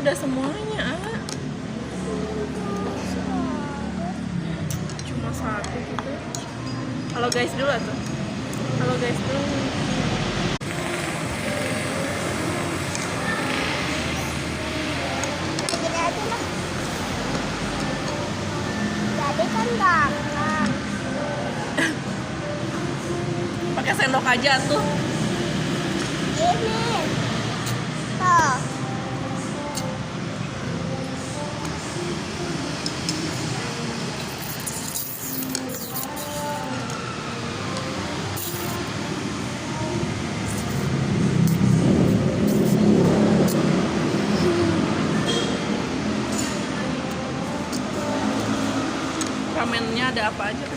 udah semuanya, ah. Cuma satu gitu. Halo guys dulu tuh. Halo guys dulu. Gini aja lah. Jadi kan tangan. Pakai sendok aja tuh. Gini. Tuh. Ramennya ada apa aja?